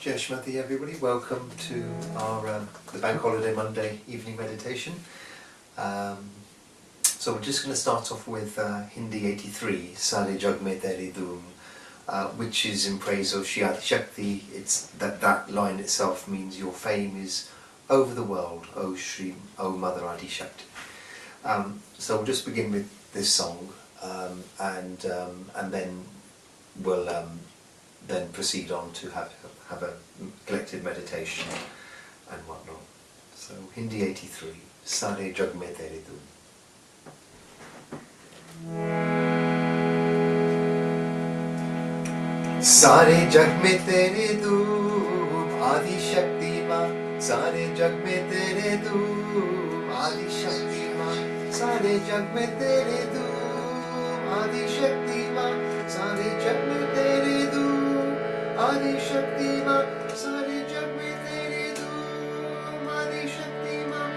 Jeshmati, everybody. Welcome to our the Bank Holiday Monday evening meditation. So we're just going to start off with Hindi 83, Sare Jag Mein Teri Dhoom, which is in praise of Shri Adi Shakti. It's that line itself means your fame is over the world, O Shri, O Mother Adi Shakti. So we'll just begin with this song, and then we'll then proceed on to have a collected meditation and whatnot. So Hindi 83, Sare Jag Mein Teri Dhoom. सारे जग में तेरे धूम आदि शक्ति माँ, सारे जग में तेरे धूम आदि शक्ति माँ, सारे जग में तेरे धूम आदि शक्ति माँ, सारे जग में तेरे धूम आदि शक्ति माँ, सारे जग में तेरे धूम आदि शक्ति माँ,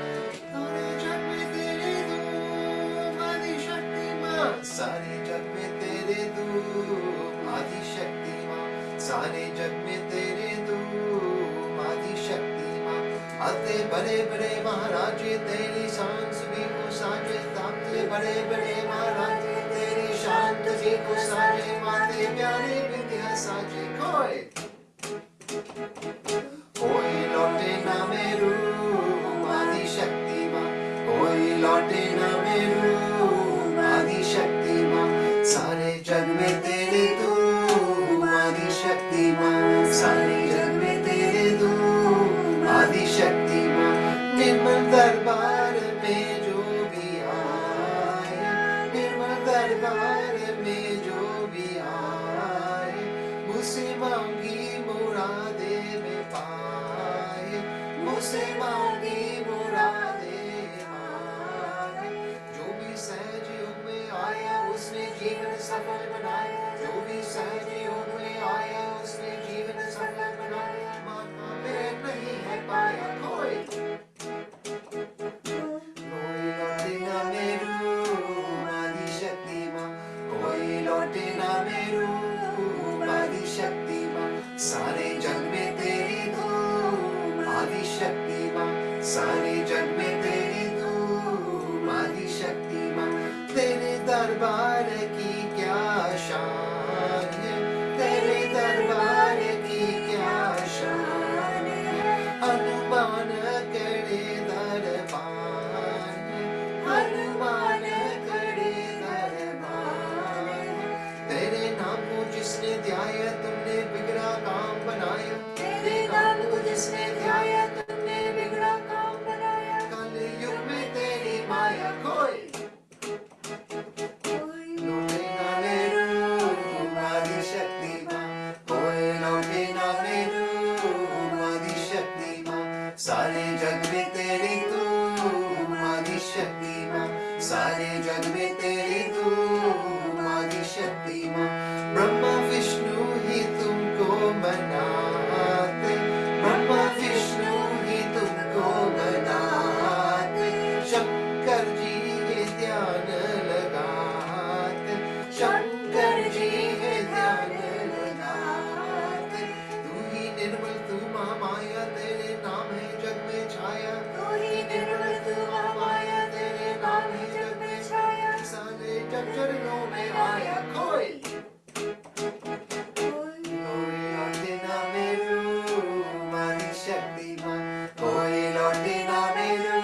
सारे जग में तेरे धूम आदि शक्ति माँ, सारे जग में तेरे धूम आदि शक्ति माँ, सारे जग में तेरे धूम आदि शक्ति माँ, आते बड़े बड़े महाराजे तेरी शान सभी को साजे, ताते बड़े बड़े महाराजे तेरी शान तुझी को साजे, माते प्यारे विद्या साजे। कोई लौटे ना मेरू आदि शक्ति माँ, कोई लौटे ना मेरू आदि शक्ति माँ, सारे जग में तेरे धूम आदि शक्ति माँ, सारे जग में तेरे धूम आदि शक्ति माँ, निर्मल दरबार में जो भी आए, निर्मल दरबार में जो भी आए, मुझसे मांगी मुरादे में पाए, मुझसे मांगी मुरादे पाए, जो भी सहज युग में आया उसने जीवन सफल बनाया, जो भी सहज युग में आया उसने जीवन सफल बनाया, माता में नहीं है पाया कोई, कोई लौटे ना मेरू आदि शक्ति माँ, कोई लौटे ना मेरू आदि शक्ति माँ, सारे जग में तेरी धूम आदि शक्ति माँ, सारे जग में तेरी धूम आदि शक्ति माँ, तेरे दरबार की क्या शान है, तेरे दरबार की क्या शान है, हनुमान करे दरबार है, हनुमान करे दरबार है, तेरे नाम को जिसने ध्याया तुमने बिगड़ा काम बनाया, तेरे नाम को जिसने ध्याया तुमने बिगड़ा काम बनाया, कल युग में तेरी माया कोई लौटे ना मेरू आदि शक्ति माँ, कोई लौटे ना मेरू आदि शक्ति माँ, सारे जग में तेरी धूम आदि शक्ति माँ, सारे जग में तेरी धूम आदि शक्ति माँ, ब्रह्मा विष्णु ही तुमको बनाते, ब्रह्मा विष्णु ही तुमको बनाते, शंकर जी ये ध्यान लगाते, शंकर जी ये ध्यान लगाते, तू ही निर्मल तू महामाया तेरे नाम है जग में छाया, तू ही निर्मल तू महामाया तेरे नाम है जग में छाया, सारे जग चरणों में आया कोई लौटे ना मेरू आदि शक्ति माँ, कोई लौटे ना मेरू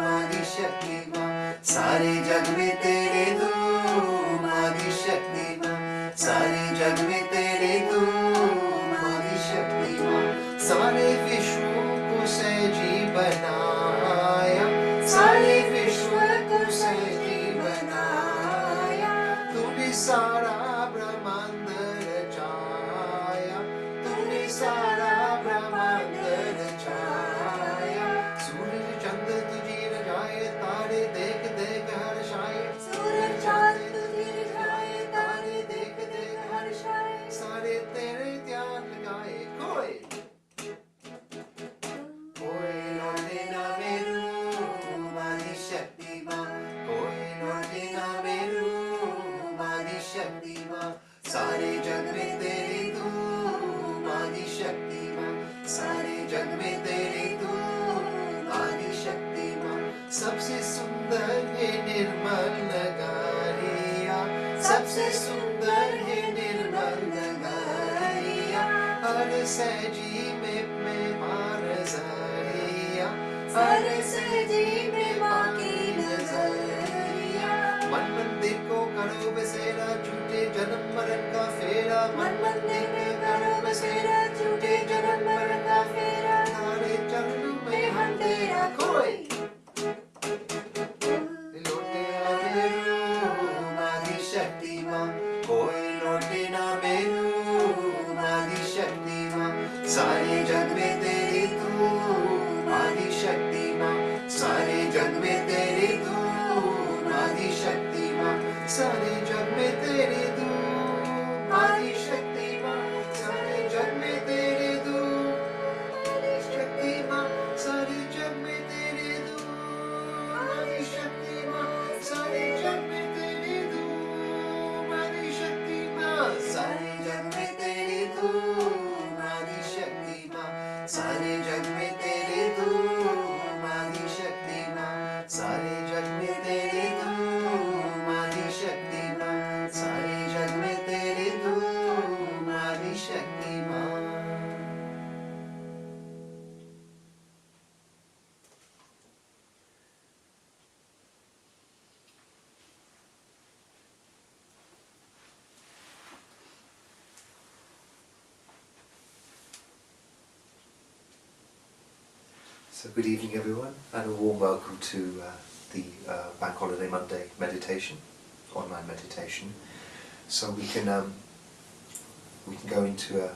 आदि शक्ति माँ, सारे जग में तेरे धूम आदि शक्ति माँ, सारे जग में तेरे धूम आदि शक्ति माँ, सारे विश्व को सहजी बनाया, सारे विश्व को सहजी बनाया, तूने सारा ब्रह्मांड रचाया, तूने सारा ब्रह्मांड रचाया, सूरज चंद्र तुझी रचाए, तारे देख देख हर्षाए, सूरज चांद तुझी रचाए, तारे देख देख हर्षाए, सबसे सुंदर है निर्मल नगरिया, सबसे सुंदर है निर्मल नगरिया, हर सहजी में मार जरिया, हर सहजी में माँ की नजरिया। मन मंदिर को करो बसेरा, झूठे जन्म मरण का फेरा, मन मंदिर में करो बसेरा, झूठे जन्म मरण का फेरा, थारे चरणों में हम तेरा कोई लौटे ना मेरू आदि शक्ति माँ, कोई लौटे ना मेरू आदि शक्ति माँ, सारे जग में तेरी तू आदि शक्ति माँ, सारे जग में तेरी तू आदि शक्ति माँ, सारे जग में तेरी तू आदि शक्ति माँ, सारे जग में तेरी तू आदि शक्ति माँ, सारे जग में तेरी तू आदि शक्ति माँ, सारे जग में तेरी तू आदि शक्ति माँ, सारे जग में तेरी तू आदि शक्ति माँ, सारे जग में तेरी तू आदि शक्ति माँ, सारे जग में तेरी तू आदि शक्ति माँ, सारे जग में तेरी तू आदि शक्ति माँ। So good evening everyone, and a warm welcome to the Bank Holiday Monday meditation, online meditation. So we can go into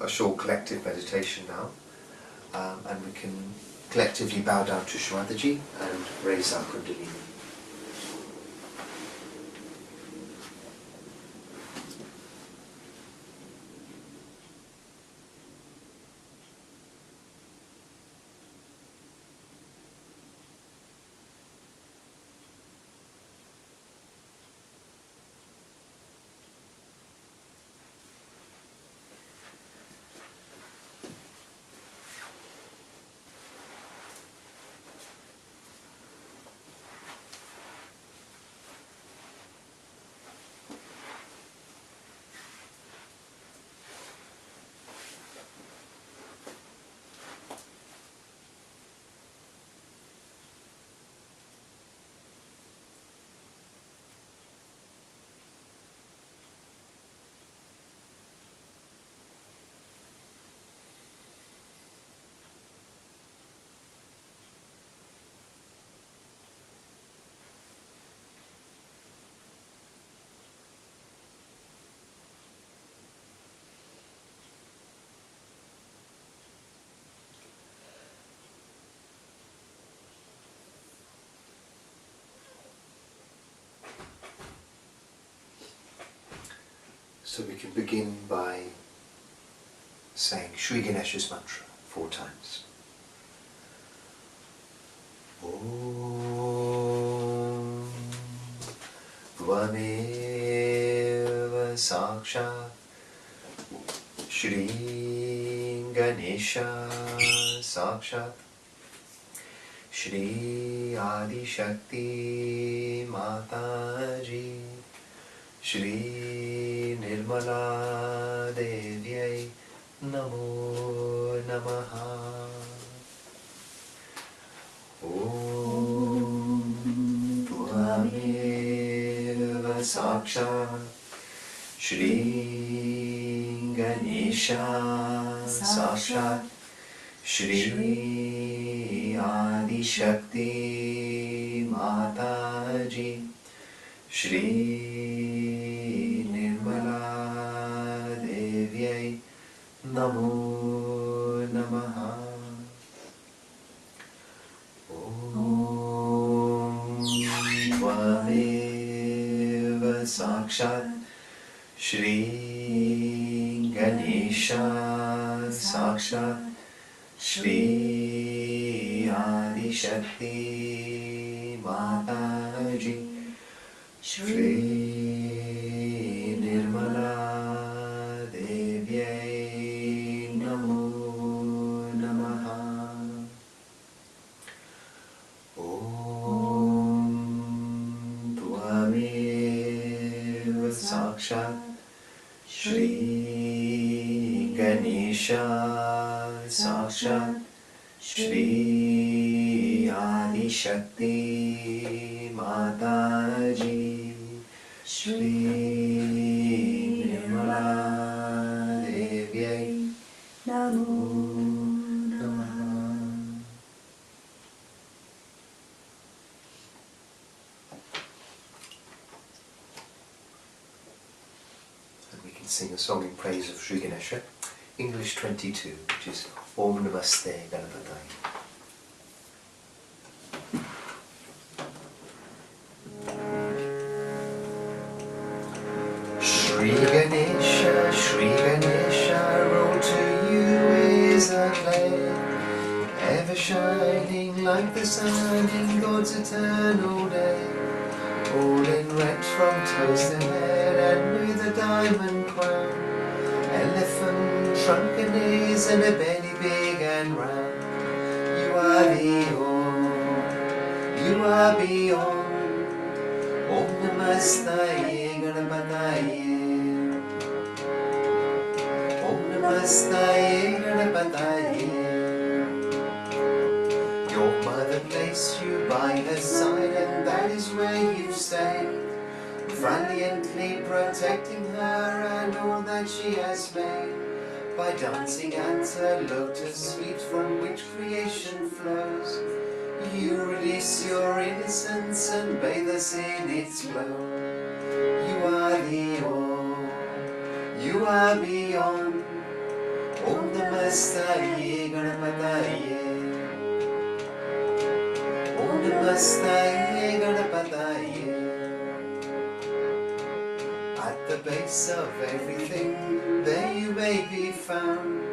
a short collective meditation now, and we can collectively bow down to Shwadaji and raise our Kundalini. So we can begin by saying Shri Ganesha's mantra 4 times. Om Tvameva Sakshat Shri Ganesha Sakshat Shri Adi Shakti Mataji Shri Nirmala Devyai Namo Namaha. Om Tvameva Sakshat Shri Ganesha Sakshat Shri Adi Shakti Mataji Shri Nirmala Devyai Namo Namaha. Om Tvameva Sakshat Shri Ganesha Sakshat Shri Adi Shakti Mataji Shri Nirmala Devyai Namo Namaha. Om Sakshat Shri Ganesha Sakshat Shri Adi Shakti Mataji Shri Nirmala Devyai Namo Namaha. And we can sing a song in praise of Sri Ganesha, English 22, which is Om Namaste Ganapataye. Shri Ganesha, roll to you is a clay, ever shining like the sun in God's eternal day. All in red from toes to head and with a diamond crown, elephant trunk and knees and a belly big and round. You are beyond, you are beyond. Om Namaste Ganapataye. Om Namaste Ganapataye. Your mother placed you by her side, and that is where you stay, valiantly protecting her and all that she has made, by dancing at her lotus feet from which creation flows. You release your innocence and bathe us in its glow. You are the all, you are beyond. Om Namaste Ganapataye. Om Namaste Ganapataye. At the base of everything, there you may be found.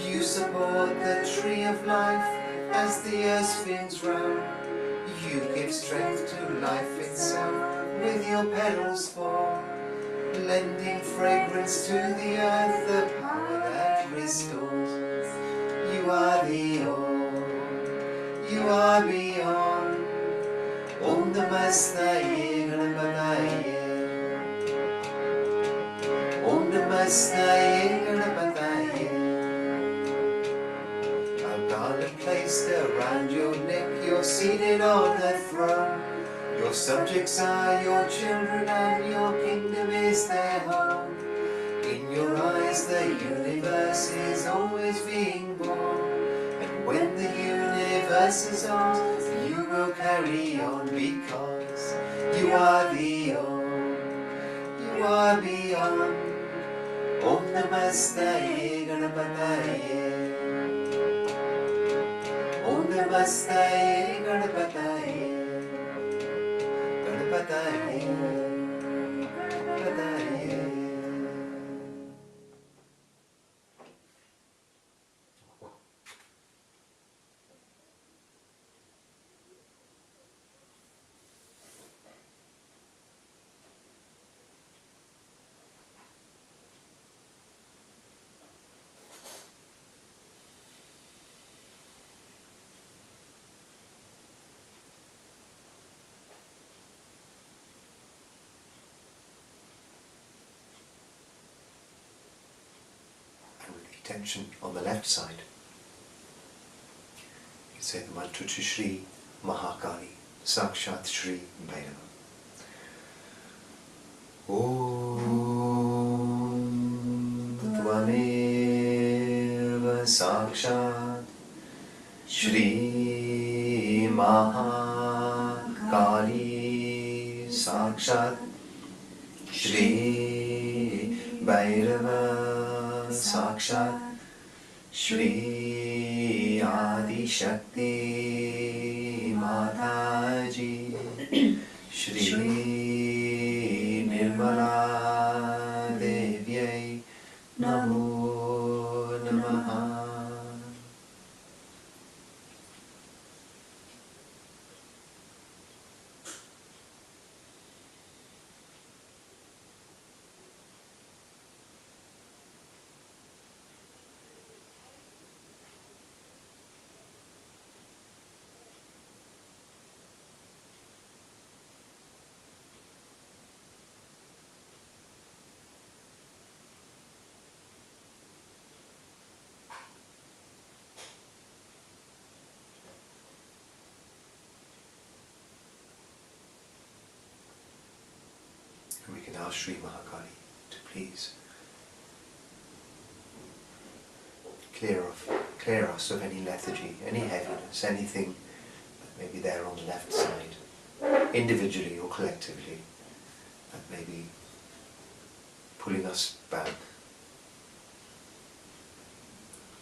You support the tree of life as the earth spins round. You give strength to life itself with your petals fall, lending fragrance to the earth, the power that restores. You are the all, you are beyond. Om Namaste Ganapataye. Om Namaste Ganapataye. A garland placed around your neck, you're seated on a throne. Your subjects are your children and your kingdom is their home. In your eyes the universe is always being born, and when the universe is ours, you will carry on, because you are the all, you are beyond. Om Namaste Ganapataye. Om Namaste Ganapataye. Ganapataye. Ganapataye. Attention on the left side. You can say the mantra to Shri Mahakali, Sakshat Shri Bhairava. Om Tvameva Sakshat Shri Mahakali, Sakshat Shri Bhairava, Sakshat Shri Adi Shakti Mataji, Shri Nirmala Devyai Namo Namaha. our Sri Mahakali to please clear us of any lethargy, any heaviness, anything that may be there on the left side, individually or collectively, that may be pulling us back.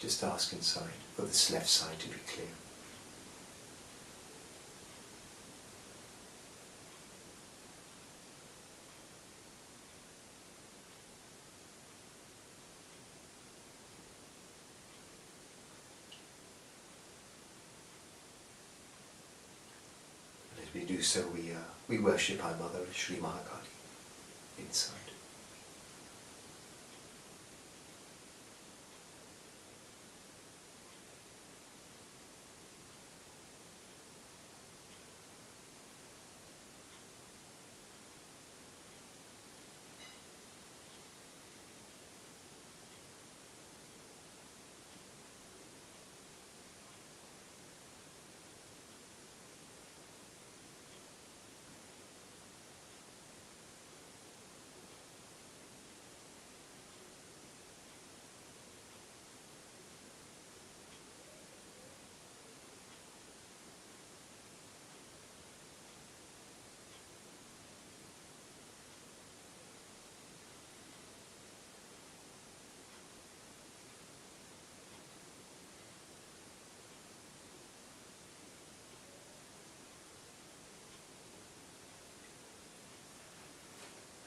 Just ask inside for this left side to be clear. And as we do so, we worship our Mother, Sri Mahakali, inside.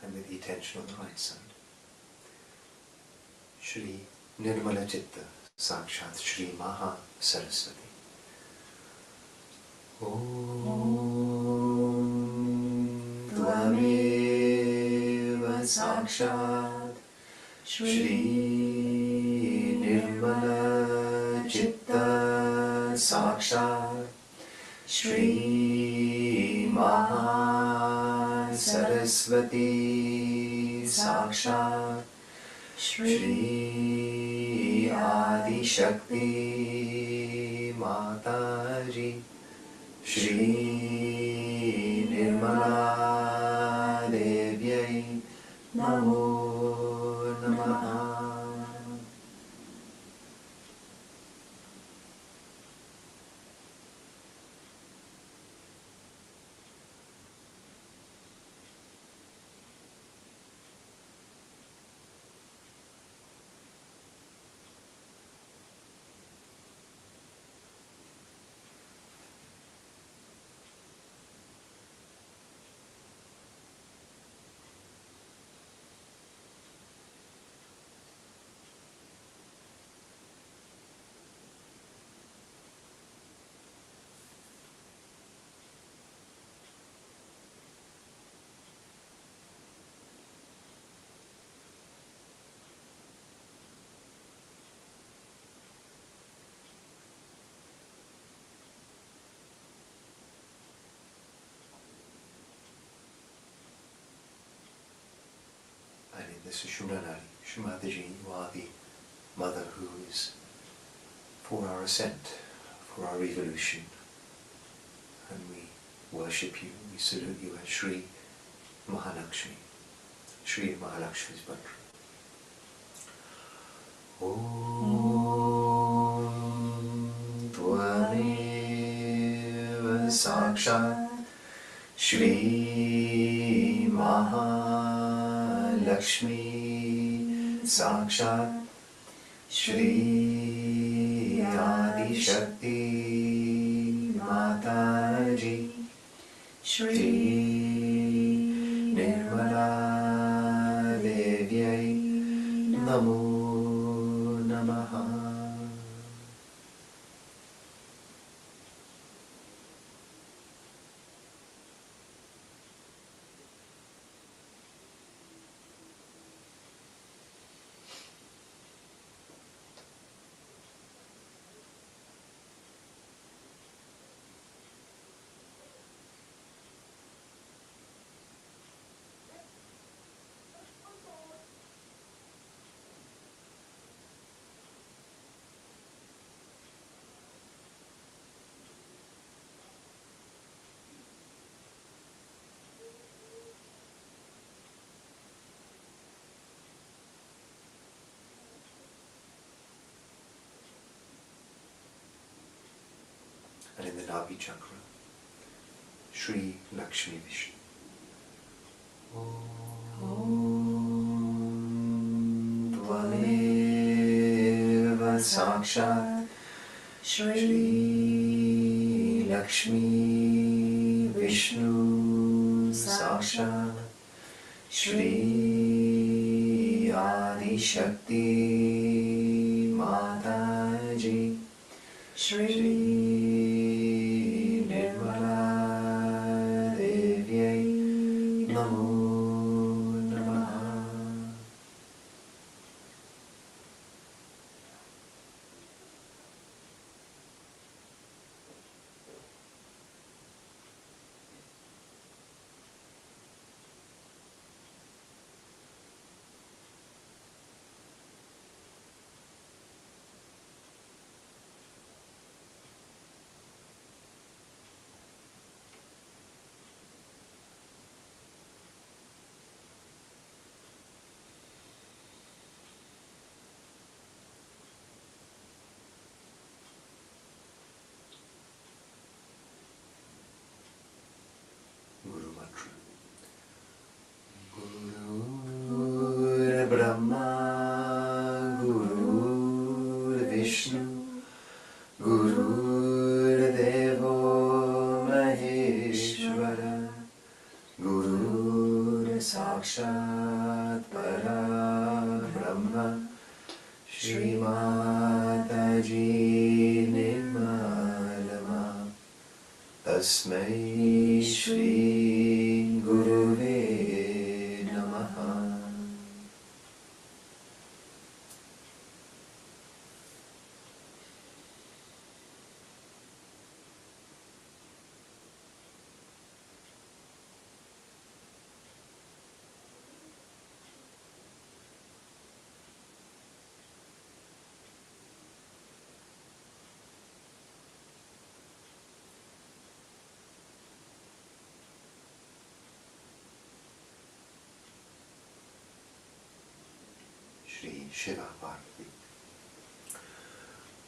And with the attention on the right side, Shri Nirmala Chitta Sakshat Shri Maha Saraswati. Om Tvameva Sakshat Shri Nirmala Chitta Sakshat Shri Maha Saraswati Sakshat Shri Adi Shakti Mataji Shri Nirmala Devyai Namo Namaha. And in this Shunanari, Shumataji, you are the Mother who is for our ascent, for our evolution. And we worship you, we salute you as Shri Mahalakshmi, Shri Mahalakshmi's mantra. Om Tvameva Sakshat Shri Mahalakshmi Sakshat Shri Adi Shakti Mataji Shri Nirmala Devyai Namo Namaha. and in the Nabhi chakra, Shri Lakshmi Vishnu. Om Tvameva Sakshat Shri Lakshmi Vishnu Sakshat Shri Adi Shakti Mataji Shri Nirmala Devyai Namo Namaha. Guru Mantra. Guru Brahma, Guru Vishnu, Guru Devo Maheshwara, Guru Sakshat Para Brahma, Shri Mataji Nirmalama, Tasmai Shri Guruve Namaha. Shri Shiva Parvati.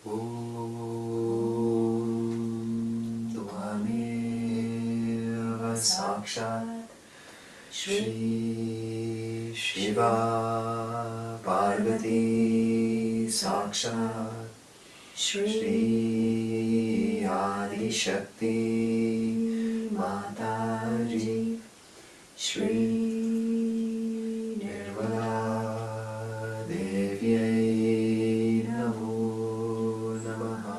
Om Tvameva Sakshat Shri Shiva Parvati Sakshat Shri Adi Shakti Mataji Shri Nirmala Devyai Namo Namaha.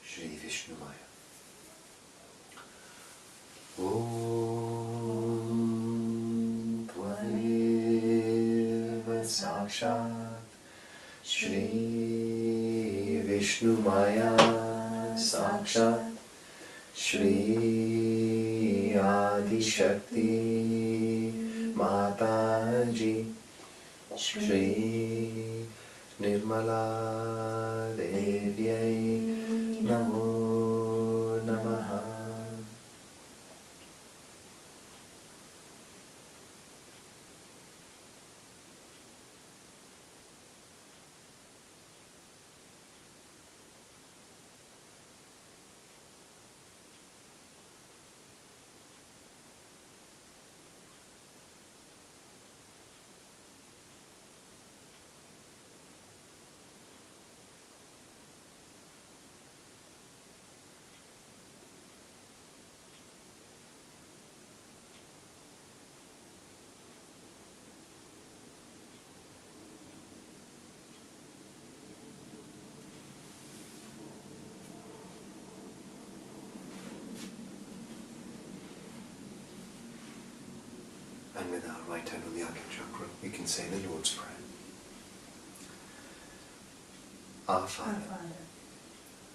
Shri Vishnu Maya. Om Tvameva Sakshat Shri Vishnu Maya Sakshat Shri Adi Shakti Mataji Shri Nirmala Devyai Namo Namaha. And with our right hand on the Arctic chakra, we can say the Lord's Prayer. Our Father,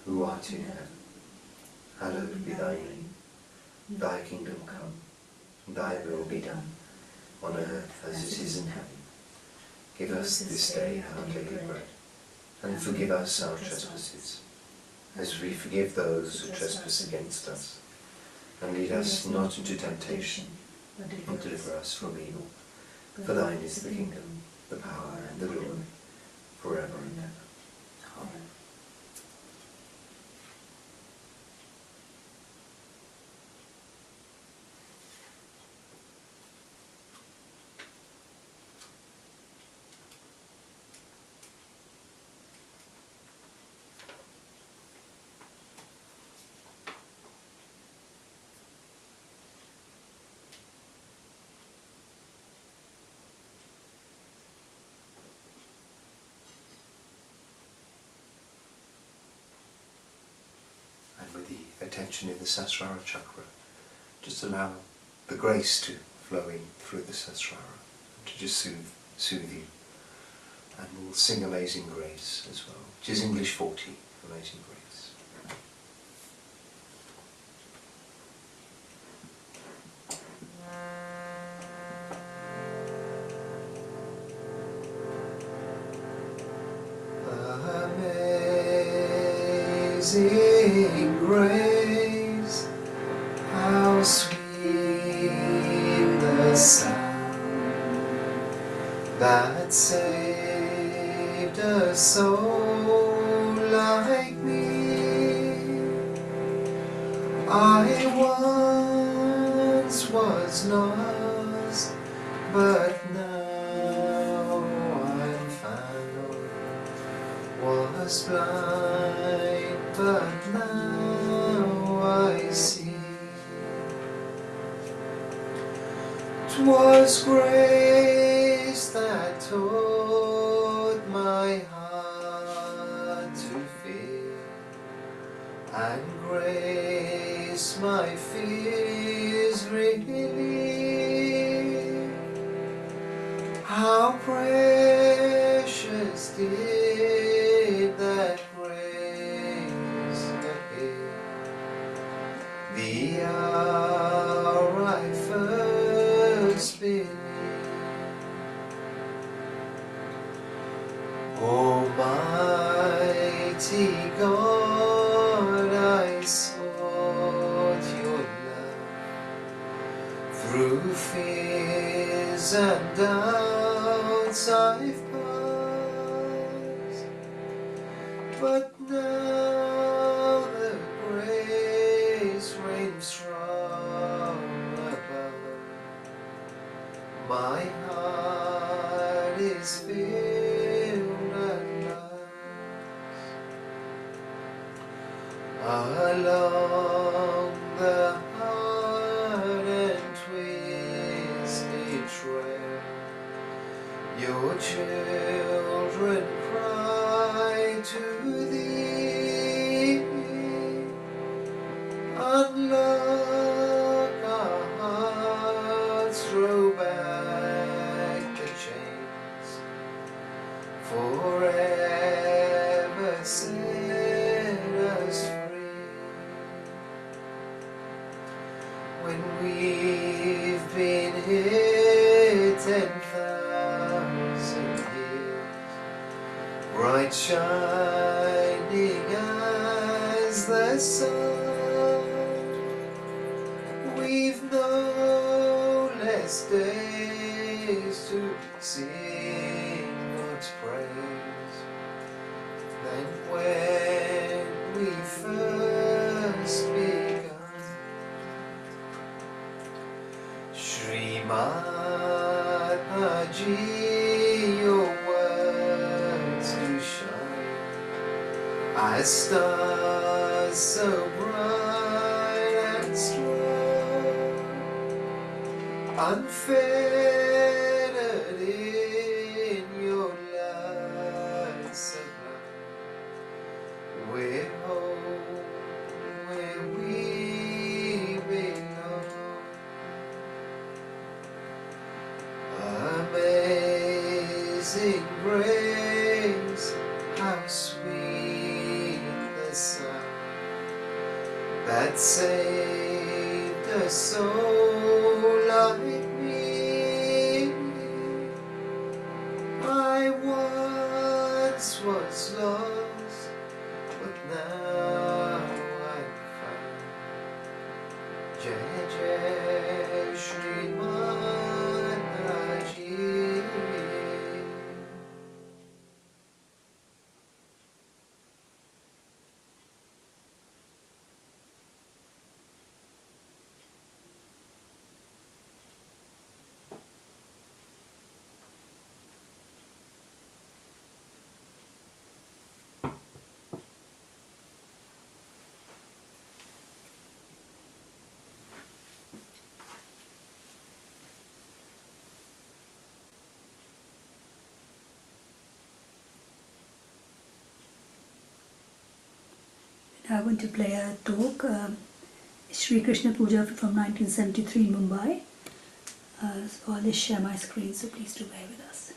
who art in heaven, hallowed be thy name. Thy kingdom come, thy will be done, on earth as it is in heaven. Give us this day our daily bread, and forgive us our trespasses, as we forgive those who trespass against us. And lead us not into temptation, but deliver us from evil. For thine is the kingdom, the power, and the glory, forever and ever. Amen. With the attention in the Sahasrara chakra, just allow the grace to flow in through the Sahasrara to just soothe you. And we'll sing Amazing Grace as well, which is English 40, Amazing Grace. Amazing grace, how sweet the sound that saved a soul like me. I once was lost, but now I'm found. Was blind, but now I see. 'Twas grace that taught my heart to fear, and grace my fears relieved. How precious did that grace appear, the hour I first believed. Almighty God, I sought your love through fears and doubts I've passed, but now the grace reigns from above. My heart is filled at last. Along the hard and twisted trail, your children cry to thee. Unlock our hearts, throw back the chains, forever set us free. When we've been hid 10,000 years, bright shining as the sun, we've no less days to sing God's praise than when we first begun. Srimad Bhaji, your words do shine as stars so bright and strong, unfettered in your love sublime. We're home where we belong. amazing grace, how sweet the sound that saved a soul like me. I once was lost, but now I'm found. Jai Jai Shri Mataji. I want to play a talk, Sri Krishna Puja from 1973 in Mumbai. So I'll just share my screen, so please do bear with us.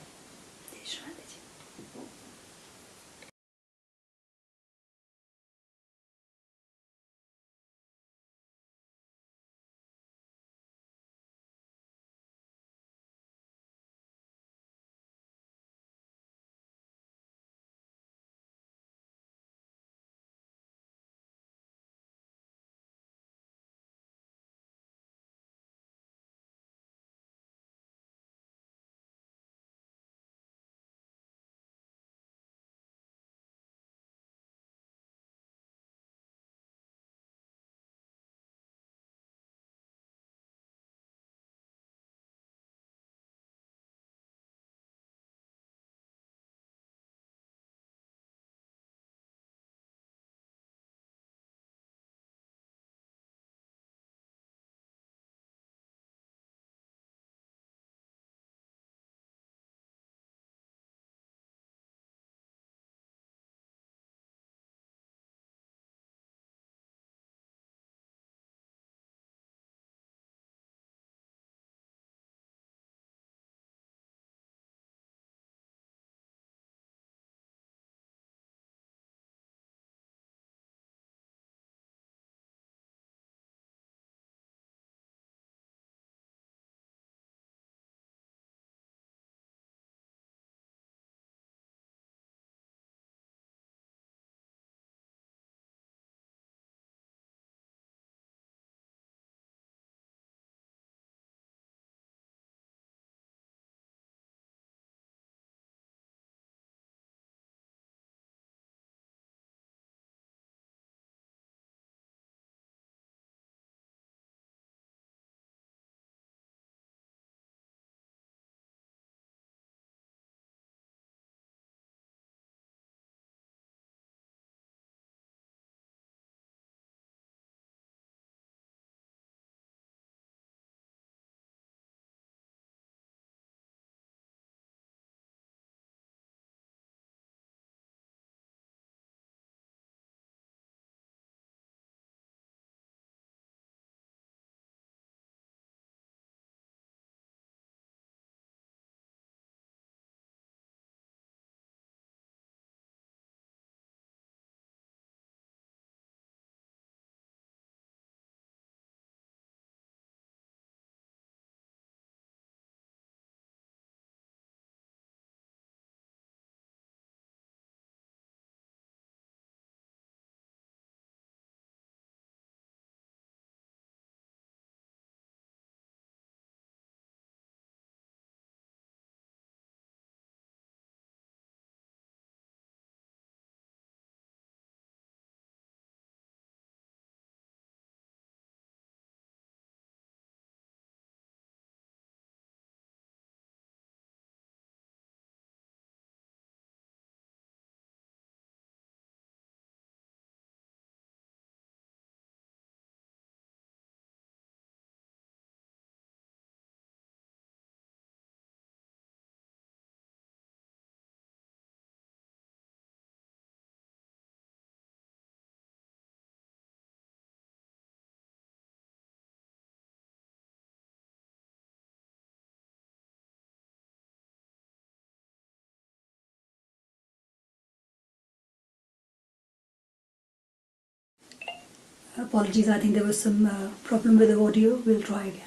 Apologies, I think there was some problem with the audio. We'll try again.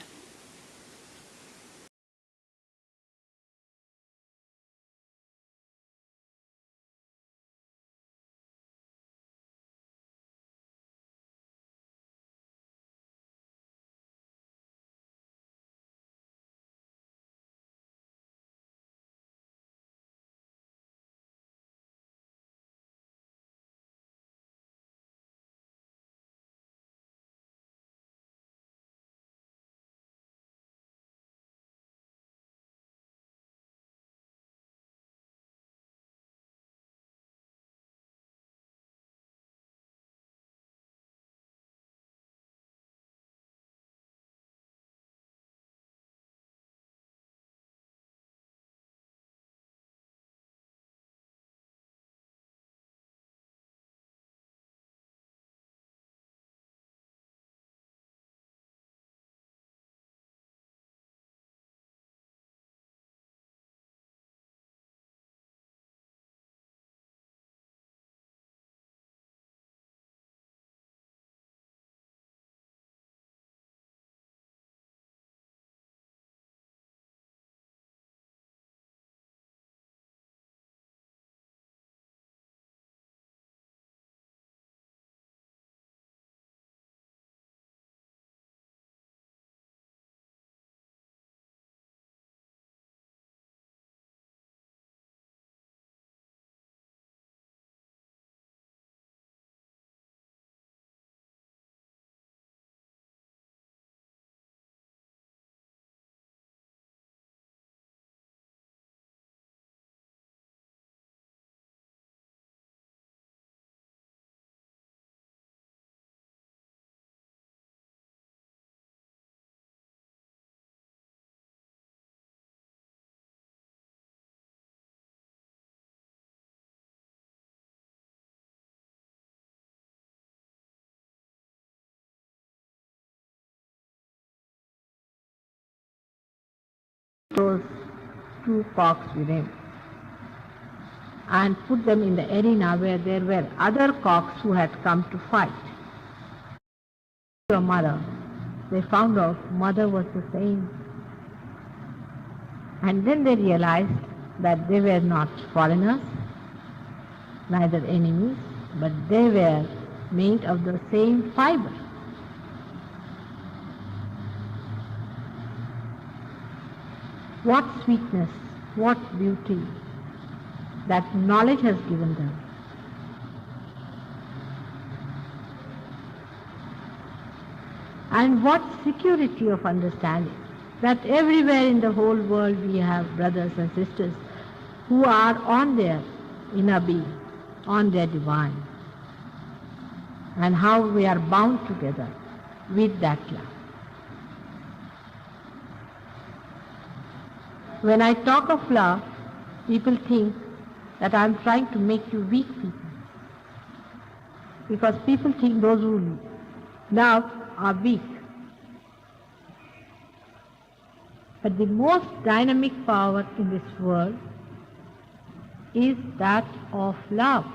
Those two cocks with him and put them in the arena where there were other cocks who had come to fight. Your mother, they found out mother was the same. And then they realized that they were not foreigners, neither enemies, but they were made of the same fiber. What sweetness, what beauty that knowledge has given them. And what security of understanding that everywhere in the whole world we have brothers and sisters who are on their inner being, on their divine, and how we are bound together with that love. When I talk of love, people think that I am trying to make you weak people. Because people think those who love are weak. But the most dynamic power in this world is that of love.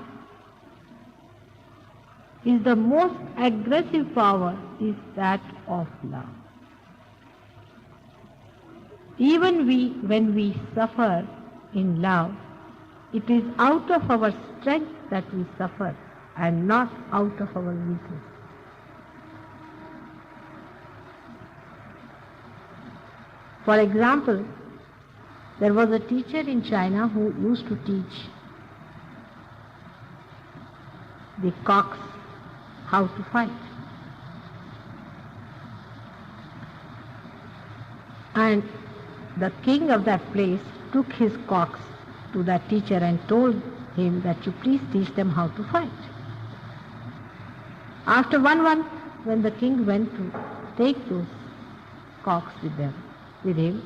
Is the most aggressive power is that of love. Even when we suffer in love, it is out of our strength that we suffer and not out of our weakness. For example, there was a teacher in China who used to teach the cocks how to fight. And the king of that place took his cocks to that teacher and told him that you please teach them how to fight. After 1 month, when the king went to take those cocks with him,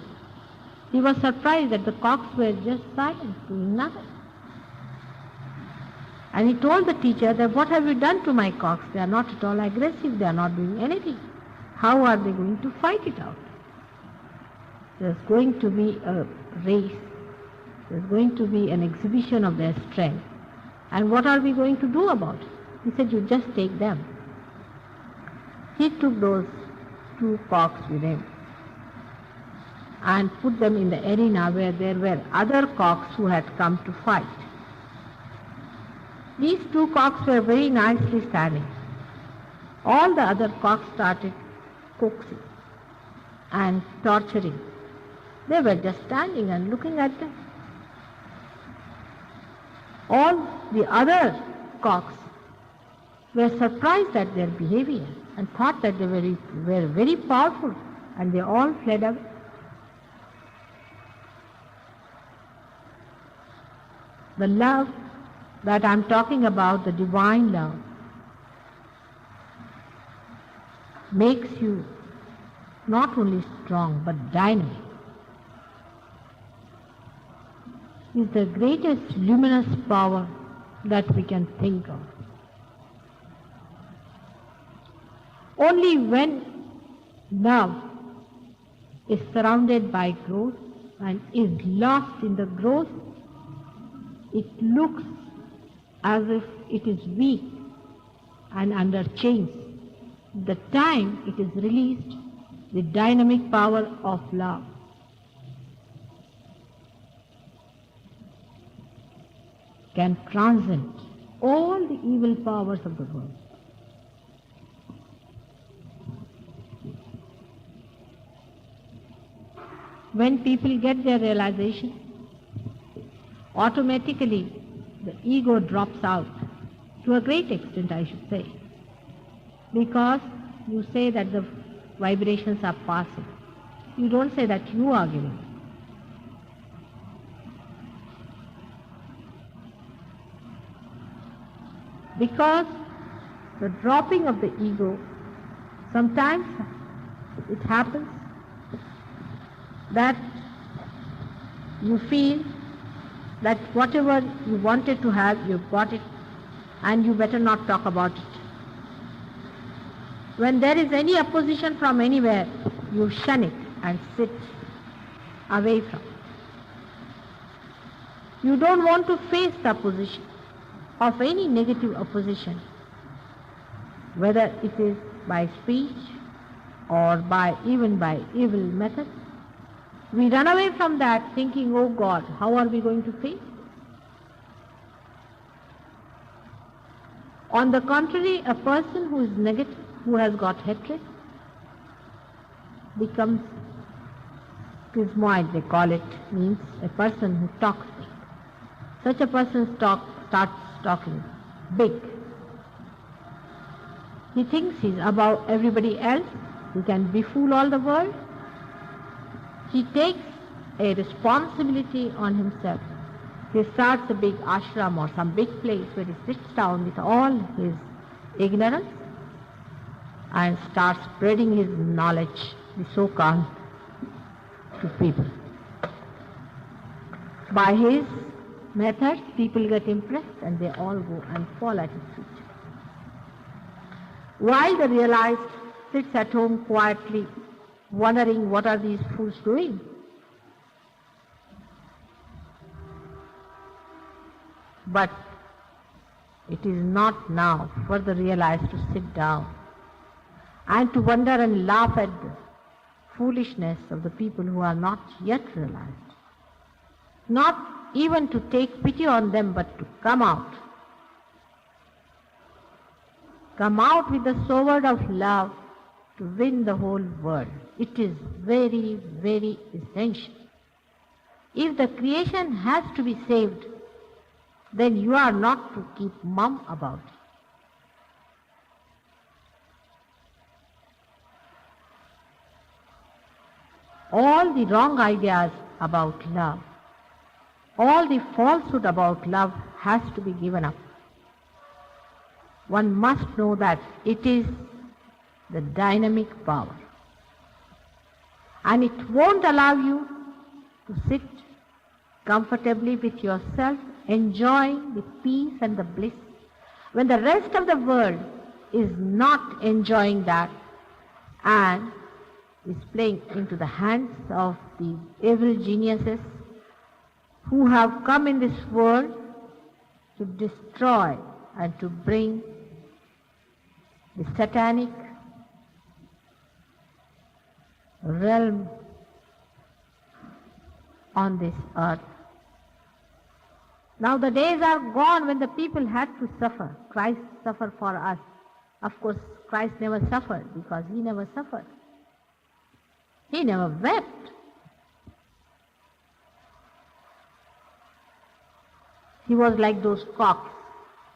he was surprised that the cocks were just silent, doing nothing. And he told the teacher that, what have you done to my cocks? They are not at all aggressive, they are not doing anything. How are they going to fight it out? There's going to be a race, there's going to be an exhibition of their strength. And what are we going to do about it? He said, you just take them. he took those 2 cocks with him and put them in the arena where there were other cocks who had come to fight. These 2 cocks were very nicely standing. All the other cocks started coaxing and torturing. They were just standing and looking at them. All the other cocks were surprised at their behavior and thought that they were very powerful, and they all fled away. The love that I'm talking about, the divine love, makes you not only strong but dynamic. Is the greatest luminous power that we can think of. Only when love is surrounded by growth and is lost in the growth, it looks as if it is weak and under chains. The time it is released, the dynamic power of love can transcend all the evil powers of the world. When people get their realization, automatically the ego drops out, to a great extent I should say, because you say that the vibrations are passing. You don't say that you are giving. Because the dropping of the ego, sometimes it happens that you feel that whatever you wanted to have, you've got it, and you better not talk about it. When there is any opposition from anywhere, you shun it and sit away from it. You don't want to face the opposition of any negative opposition, whether it is by speech or even by evil methods. We run away from that thinking, oh God, how are we going to face it? On the contrary, a person who is negative, who has got hatred, becomes schismoid, they call it, means a person who talks big. Such a person starts talking big. He thinks he's above everybody else, he can befool all the world. He takes a responsibility on himself. He starts a big ashram or some big place where he sits down with all his ignorance and starts spreading his knowledge, the so-called, to people. By his methods, people get impressed and they all go and fall at his feet. While the realized sits at home quietly, wondering what are these fools doing. But it is not now for the realized to sit down and to wonder and laugh at the foolishness of the people who are not yet realized. Not even to take pity on them, but to come out. Come out with the sword of love to win the whole world. It is very, very essential. If the creation has to be saved, then you are not to keep mum about it. All the wrong ideas about love, all the falsehood about love has to be given up. One must know that it is the dynamic power. And it won't allow you to sit comfortably with yourself, enjoying the peace and the bliss, when the rest of the world is not enjoying that and is playing into the hands of the evil geniuses who have come in this world to destroy and to bring the satanic realm on this earth. Now the days are gone when the people had to suffer. Christ suffered for us. Of course, Christ never suffered because he never suffered. He never wept. He was like those cocks,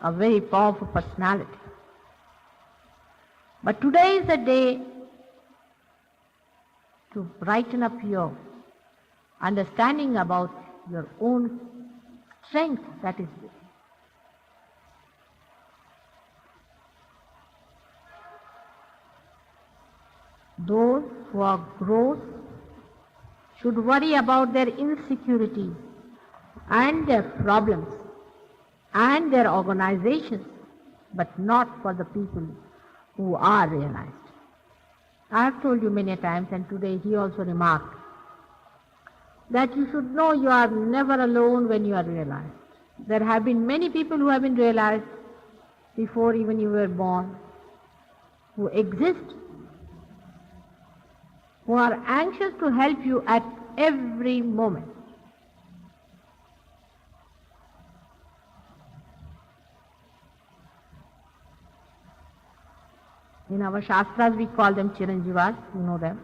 a very powerful personality. But today is the day to brighten up your understanding about your own strength that is within. Those who are gross should worry about their insecurities and their problems and their organizations, but not for the people who are realized. I have told you many times, and today he also remarked, that you should know you are never alone when you are realized. There have been many people who have been realized before even you were born, who exist, who are anxious to help you at every moment. In our Shastras we call them Chiranjivas, you know them.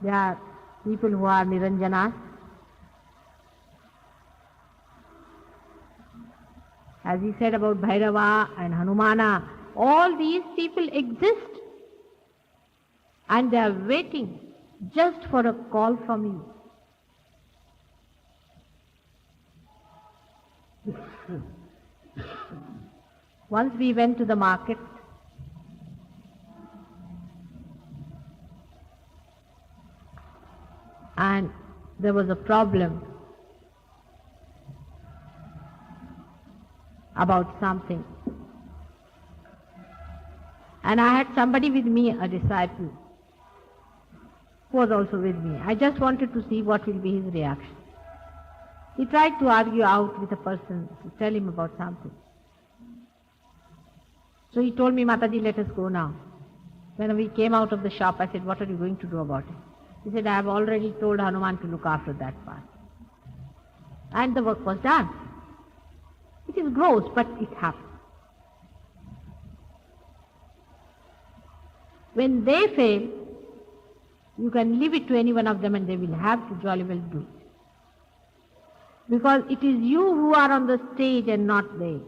They are people who are Niranjanas. As he said about Bhairava and Hanumana, all these people exist and they are waiting just for a call from you. Once we went to the market, and there was a problem about something. And I had somebody with me, a disciple, who was also with me. I just wanted to see what will be his reaction. He tried to argue out with a person to tell him about something. So he told me, Mataji, let us go now. When we came out of the shop, I said, what are you going to do about it? He said, I have already told Hanuman to look after that part. And the work was done. It is gross, but it happened. When they fail, you can leave it to any one of them and they will have to jolly well do it. Because it is you who are on the stage and not they.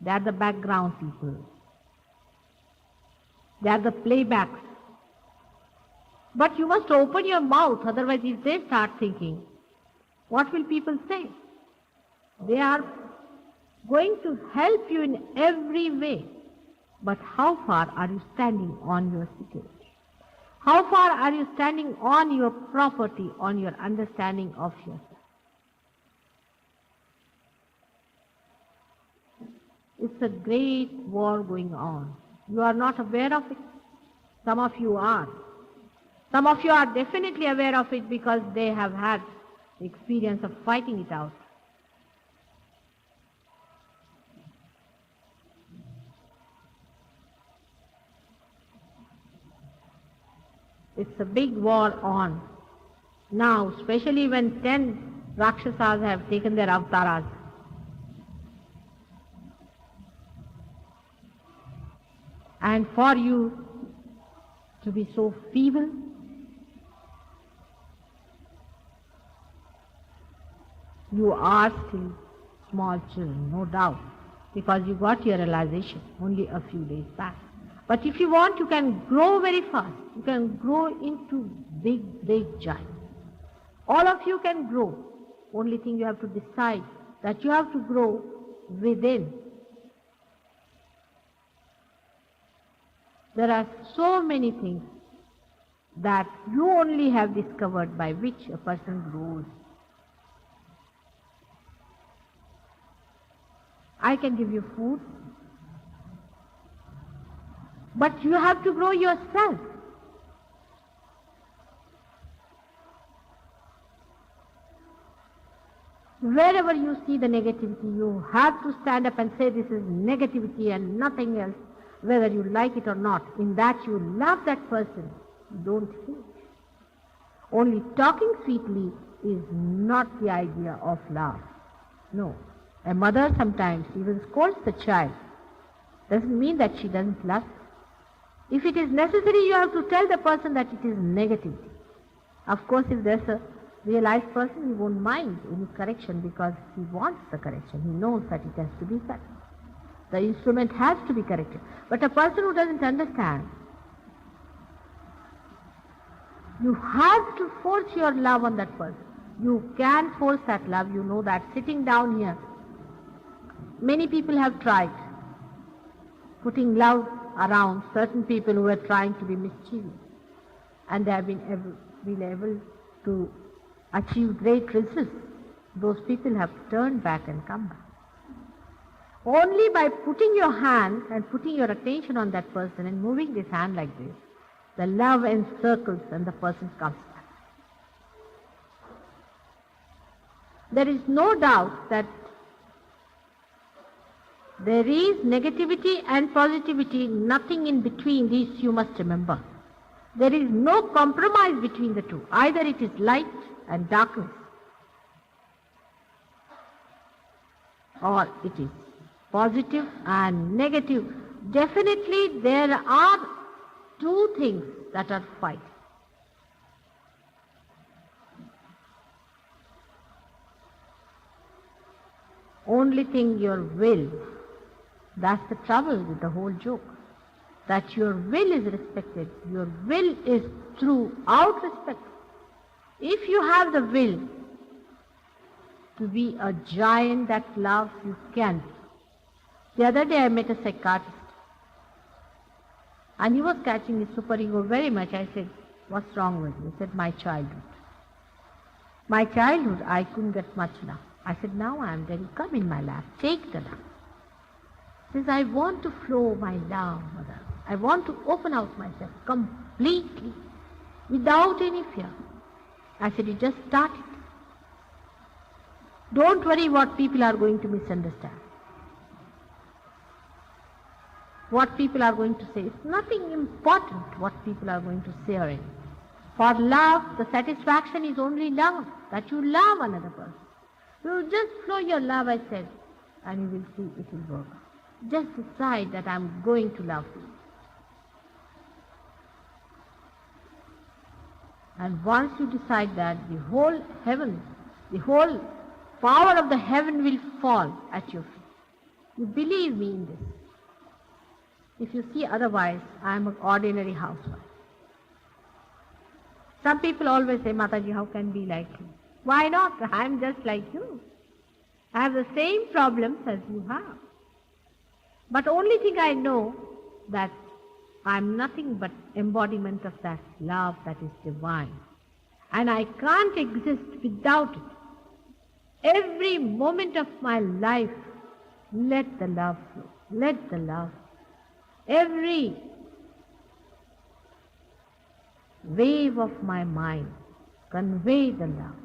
They are the background people. They are the playbacks. But you must open your mouth, otherwise if they start thinking, what will people say? They are going to help you in every way. But how far are you standing on your security? How far are you standing on your property, on your understanding of yourself? It's a great war going on. You are not aware of it. Some of you are. Some of you are definitely aware of it because they have had the experience of fighting it out. It's a big war on. Now, especially when 10 Rakshasas have taken their avatars. And for you to be so feeble, you are still small children, no doubt, because you got your realization only a few days back. But if you want, you can grow very fast. You can grow into big giants. All of you can grow. Only thing you have to decide that you have to grow within. There are so many things that you only have discovered by which a person grows. I can give you food, but you have to grow yourself. Wherever you see the negativity, you have to stand up and say this is negativity and nothing else, whether you like it or not. In that you love that person, don't hear. Only talking sweetly is not the idea of love. No. A mother sometimes even scolds the child. Doesn't mean that she doesn't love. If it is necessary, you have to tell the person that it is negativity. Of course, if there's a realized person, he won't mind any correction because he wants the correction. He knows that it has to be corrected. The instrument has to be corrected. But a person who doesn't understand, you have to force your love on that person. You can force that love. You know that sitting down here, many people have tried putting love around certain people who were trying to be mischievous. And they have been able to achieve great results. Those people have turned back and come back. Only by putting your hand and putting your attention on that person and moving this hand like this, the love encircles and the person comes back. There is no doubt that there is negativity and positivity, nothing in between. These you must remember. There is no compromise between the two. Either it is light and darkness, or it is positive and negative. Definitely there are two things that are fighting. Only thing, your will. That's the trouble with the whole joke. That your will is respected. Your will is throughout respect. If you have the will to be a giant that loves, you can be. The other day I met a psychiatrist and he was catching his superego very much. I said, what's wrong with you? He said, my childhood. My childhood, I couldn't get much love. I said, now I am ready. Come in my lap. Take the love. He says, I want to flow my love, mother. I want to open out myself completely, without any fear. I said, you just start it. Don't worry what people are going to misunderstand. What people are going to say. It's nothing important what people are going to say or anything. For love, the satisfaction is only love, that you love another person. You just flow your love, I said, and you will see it will work. Just decide that I'm going to love you. And once you decide that, the whole heaven, the whole power of the heaven will fall at your feet. You believe me in this. If you see otherwise, I am an ordinary housewife. Some people always say, Mataji, how can be like you? Why not? I am just like you. I have the same problems as you have. But only thing I know that I am nothing but embodiment of that love that is divine. And I can't exist without it. Every moment of my life, let the love flow. Let the love. Every wave of my mind, convey the love.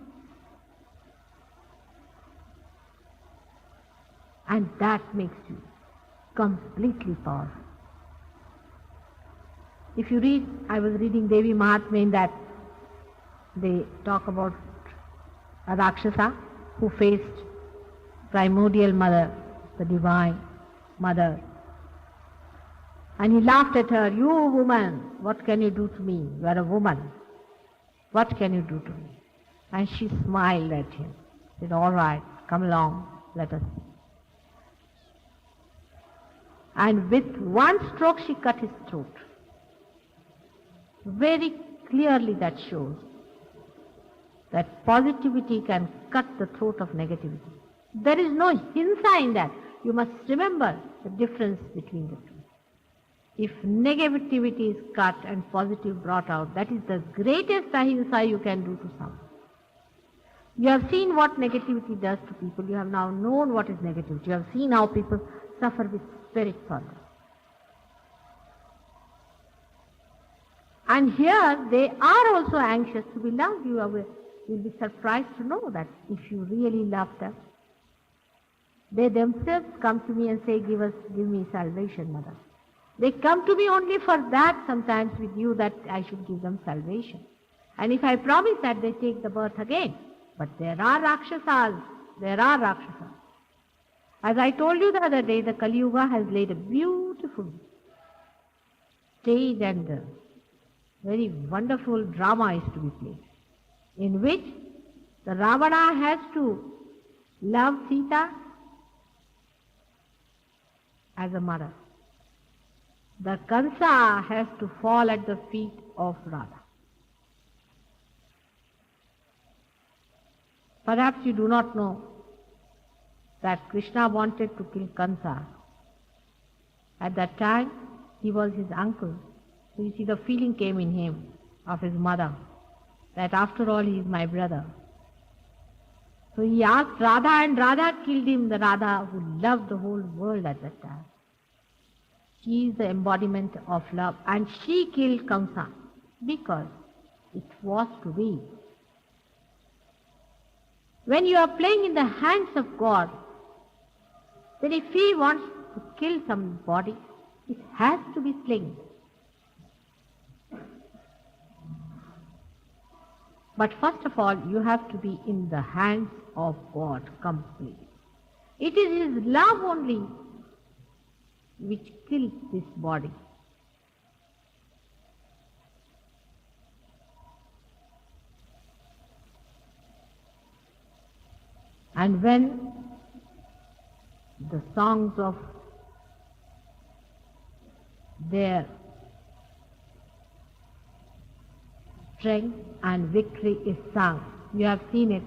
And that makes you completely powerful. If you read, I was reading Devi Mahatmya in that they talk about a Rakshasa who faced primordial mother, the divine mother. And he laughed at her, you woman, what can you do to me? You are a woman. What can you do to me? And she smiled at him. Said, all right, come along, let us see. And with one stroke she cut his throat. Very clearly that shows that positivity can cut the throat of negativity. There is no hinsa in that. You must remember the difference between the two. If negativity is cut and positive brought out, that is the greatest ahimsa you can do to someone. You have seen what negativity does to people. You have now known what is negativity. You have seen how people suffer with spirit sorrow. And here they are also anxious to be loved. You will be surprised to know that if you really love them, they themselves come to me and say, give me salvation, mother. They come to me only for that sometimes with you, that I should give them salvation. And if I promise that, they take the birth again. But there are Rakshasas. There are Rakshasas. As I told you the other day, the Kali Yuga has laid a beautiful stage and a very wonderful drama is to be played, in which the Ravana has to love Sita as a mother. The Kansa has to fall at the feet of Radha. Perhaps you do not know that Krishna wanted to kill Kansa. At that time, he was his uncle. So you see, the feeling came in him of his mother, that after all he is my brother. So he asked Radha, and Radha killed him, the Radha who loved the whole world at that time. She is the embodiment of love, and she killed Kamsa because it was to be. When you are playing in the hands of God, then if He wants to kill somebody, it has to be slain. But first of all, you have to be in the hands of God completely. It is His love only which kills this body. And when the songs of their strength and victory is sung, you have seen it,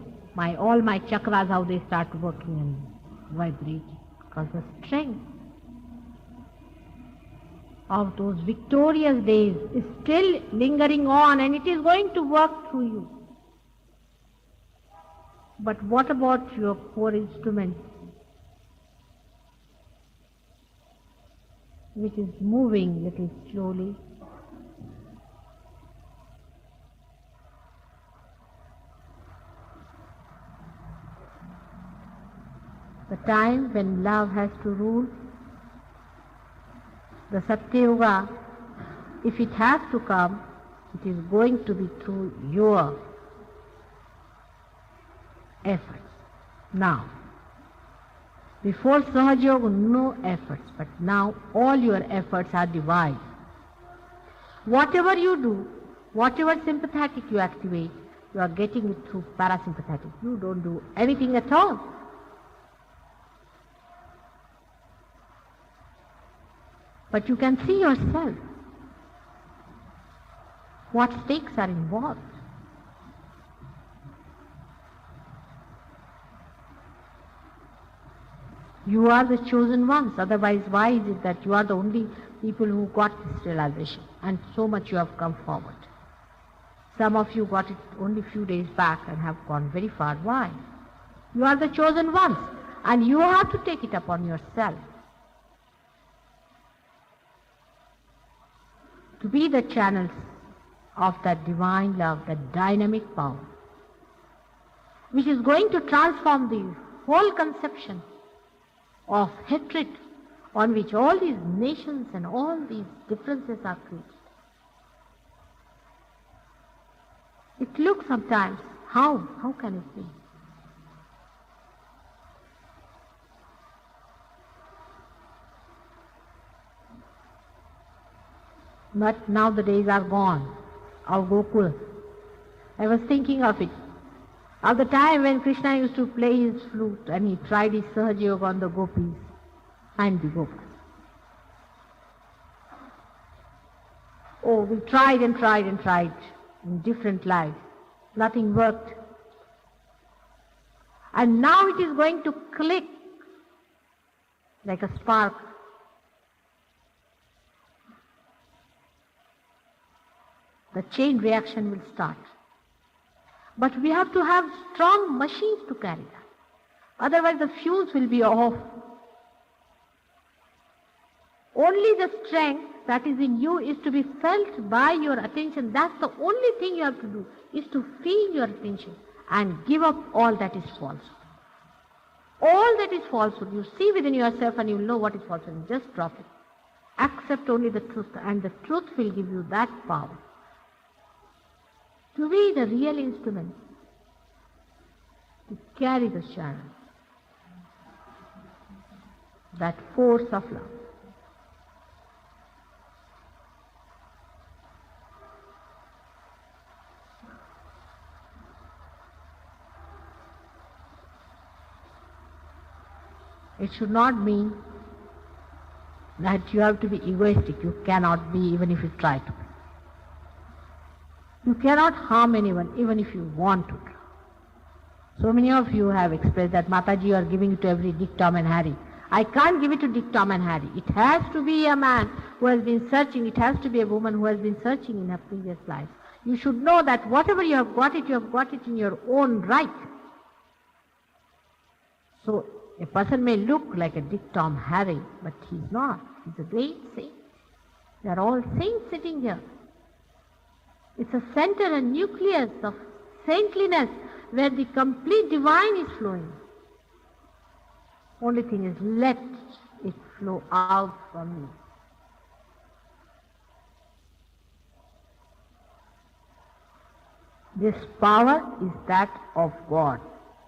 all my chakras, how they start working and vibrating, because the strength of those victorious days is still lingering on, and it is going to work through you. But what about your poor instrument, which is moving little slowly? The time when love has to rule, the Satya Yuga, if it has to come, it is going to be through your efforts. Now, before Sahaja Yoga, no efforts, but now all your efforts are divine. Whatever you do, whatever sympathetic you activate, you are getting it through parasympathetic. You don't do anything at all. But you can see yourself what stakes are involved. You are the chosen ones, otherwise why is it that you are the only people who got this realization, and so much you have come forward? Some of you got it only a few days back and have gone very far. Why? You are the chosen ones, and you have to take it upon yourself to be the channels of that divine love, that dynamic power, which is going to transform the whole conception of hatred on which all these nations and all these differences are created. It looks sometimes, how can it be? But now the days are gone, of Gokul. I was thinking of it, of the time when Krishna used to play his flute and he tried his Sahaja Yoga on the gopis and the gopas. Oh, we tried and tried and tried in different lives. Nothing worked. And now it is going to click like a spark. The chain reaction will start. But we have to have strong machines to carry that. Otherwise the fuse will be off. Only the strength that is in you is to be felt by your attention. That's the only thing you have to do, is to feel your attention and give up all that is falsehood. All that is falsehood, you see within yourself and you will know what is falsehood. Just drop it. Accept only the truth, and the truth will give you that power to be the real instrument to carry the channel, that force of love. It should not mean that you have to be egoistic. You cannot be, even if you try to be. You cannot harm anyone, even if you want to. So many of you have expressed that, Mataji, you are giving it to every Dick, Tom and Harry. I can't give it to Dick, Tom and Harry. It has to be a man who has been searching. It has to be a woman who has been searching in her previous life. You should know that whatever you have got it in your own right. So a person may look like a Dick, Tom, Harry, but he's not. He's a great saint. They are all saints sitting here. It's a center, a nucleus of saintliness where the complete divine is flowing. Only thing is, let it flow out from you. This power is that of God,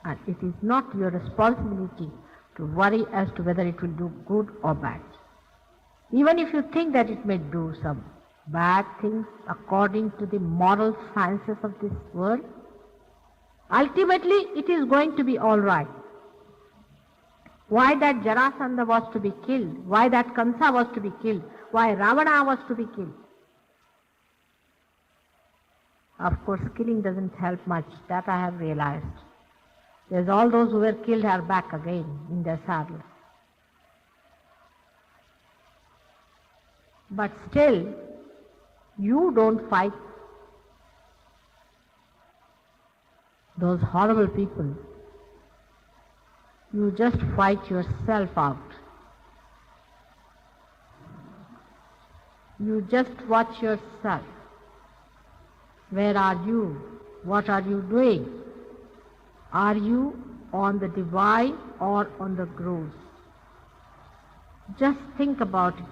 and it is not your responsibility to worry as to whether it will do good or bad. Even if you think that it may do some bad things according to the moral sciences of this world, ultimately it is going to be all right. Why that Jarasandha was to be killed, why that Kansa was to be killed, why Ravana was to be killed. Of course, killing doesn't help much, that I have realized. There's all those who were killed are back again in their saddle. But still, you don't fight those horrible people. You just fight yourself out. You just watch yourself. Where are you? What are you doing? Are you on the divine or on the gross? Just think about it.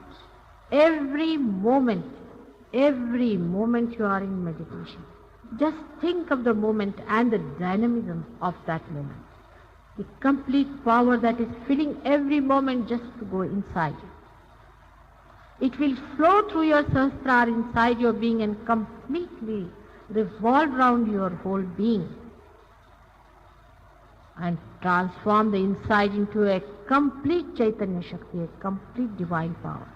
Every moment you are in meditation, just think of the moment and the dynamism of that moment. The complete power that is filling every moment just to go inside you. It will flow through your sahasrara inside your being and completely revolve around your whole being and transform the inside into a complete Chaitanya Shakti, a complete divine power.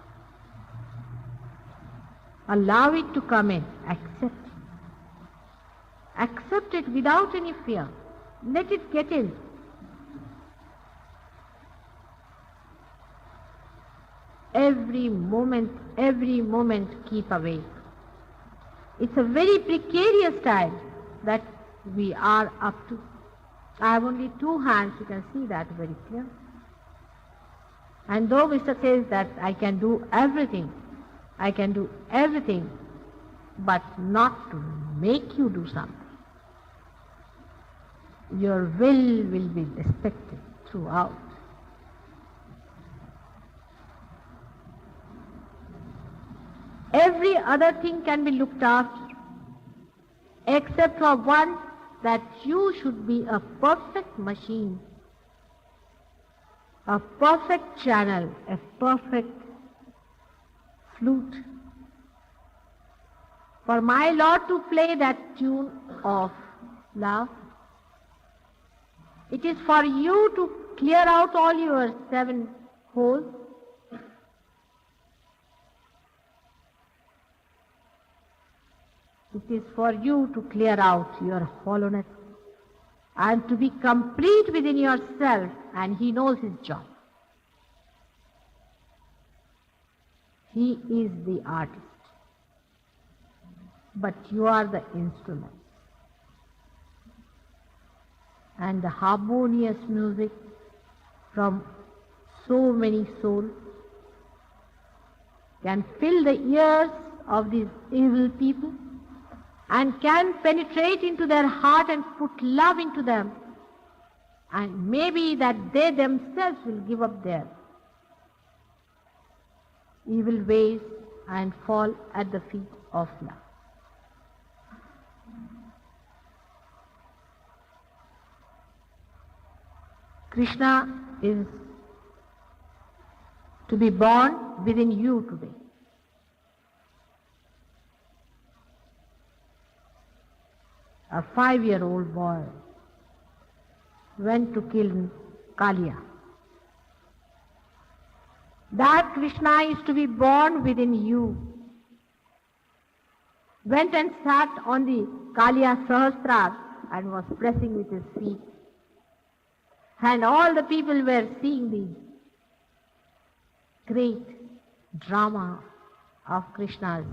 Allow it to come in. Accept it. Accept it without any fear. Let it get in. Every moment keep awake. It's a very precarious time that we are up to. I have only two hands, you can see that very clear. And though Mr. says that I can do everything, but not to make you do something. Your will be respected throughout. Every other thing can be looked after, except for one, that you should be a perfect machine, a perfect channel, a perfect flute. For my Lord to play that tune of love, it is for you to clear out all your 7 holes. It is for you to clear out your hollowness and to be complete within yourself, and He knows His job. He is the artist, but you are the instrument. And the harmonious music from so many souls can fill the ears of these evil people and can penetrate into their heart and put love into them, and maybe that they themselves will give up their evil ways and fall at the feet of love. Krishna is to be born within you today. A 5-year-old boy went to kill Kaliya. That Krishna is to be born within you. Went and sat on the Kaliya Sahasrara and was pressing with his feet. And all the people were seeing the great drama of Krishna's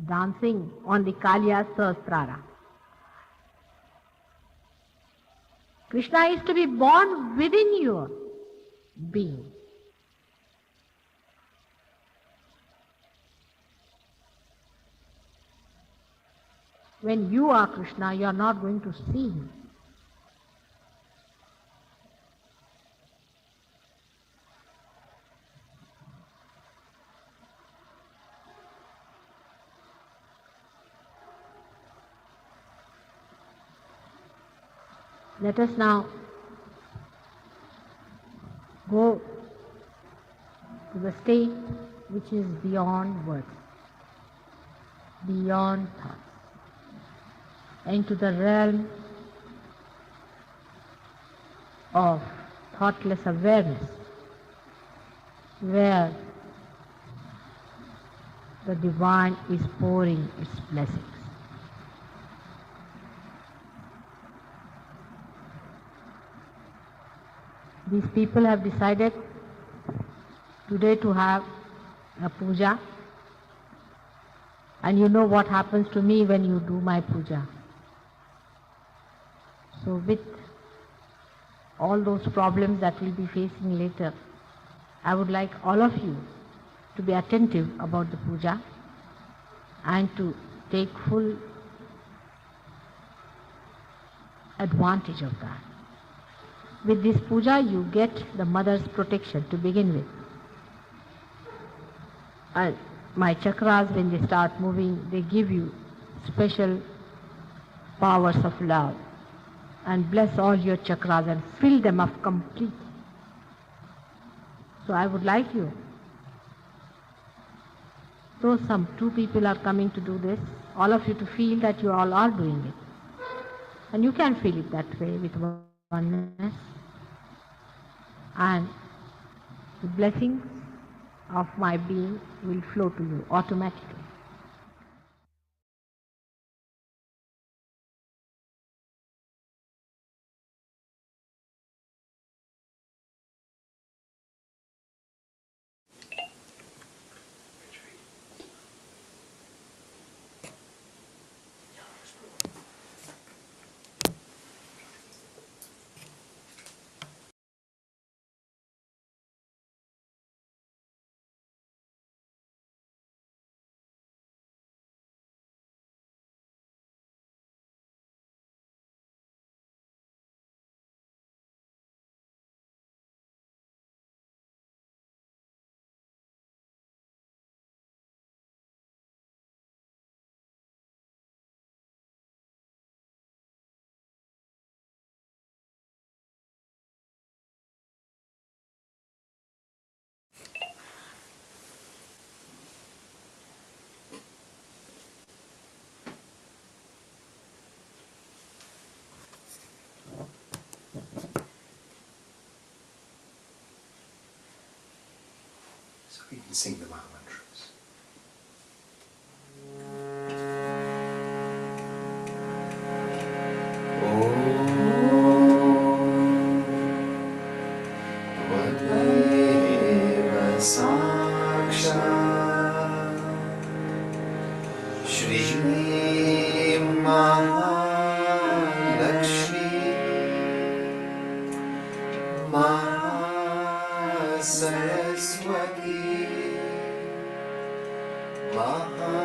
dancing on the Kaliya Sahasrara. Krishna is to be born within your being. When you are Krishna, you are not going to see him. Let us now go to the state which is beyond words, beyond thoughts, into the realm of thoughtless awareness, where the divine is pouring its blessings. These people have decided today to have a puja, and you know what happens to me when you do my puja. So with all those problems that we'll be facing later, I would like all of you to be attentive about the puja and to take full advantage of that. With this puja, you get the mother's protection to begin with. And my chakras, when they start moving, they give you special powers of love and bless all your chakras and fill them up completely. So I would like you, though some 2 people are coming to do this, all of you to feel that you all are doing it. And you can feel it that way with oneness. And the blessings of my being will flow to you automatically. So you can sing the Maha mantras. Shri Mahalakshmi Saraswati Mahakali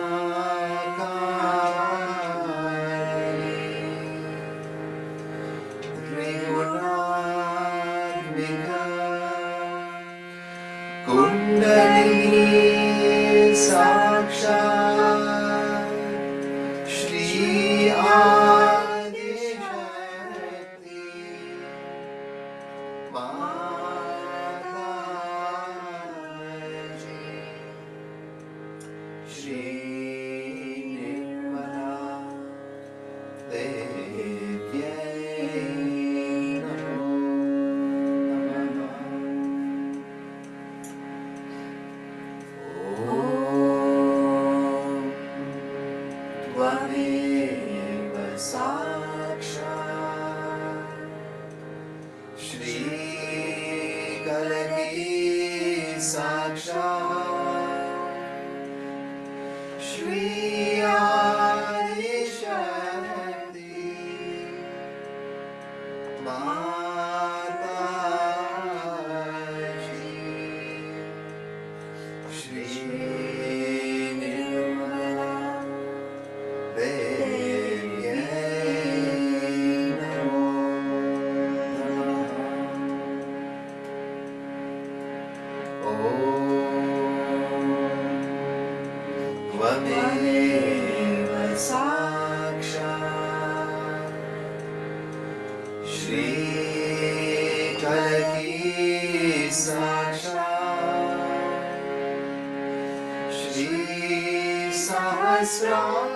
Trigunatmika Kundalini Mataji Shri Nirmala Devyai Namo Namaha Om Tvameva Sakshat Shri Kalaki Sakshat Shri Adi Shakti Mataji Shri Nirmala Devyai Namo Namaha Om Tvameva Sakshat Shri Kalaki Sakshat Shri Sahasrar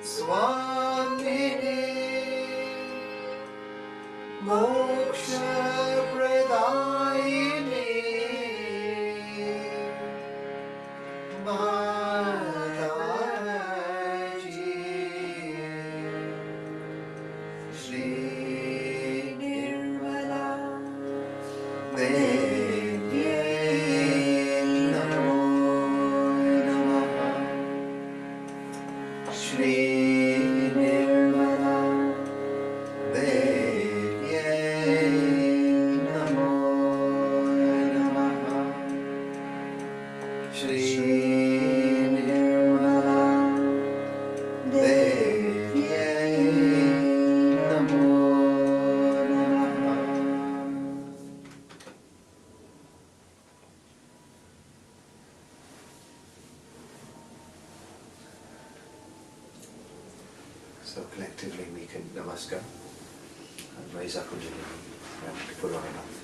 Swamini Moksha Pradayini Mataji Shri Nirmala Devyai Namo Namaha Shri Nirmala Devyai Namo Namaha Shri Nirmala Devyai Namo Namaha. So collectively we can namaskar and raise our kundalini and follow our mouth.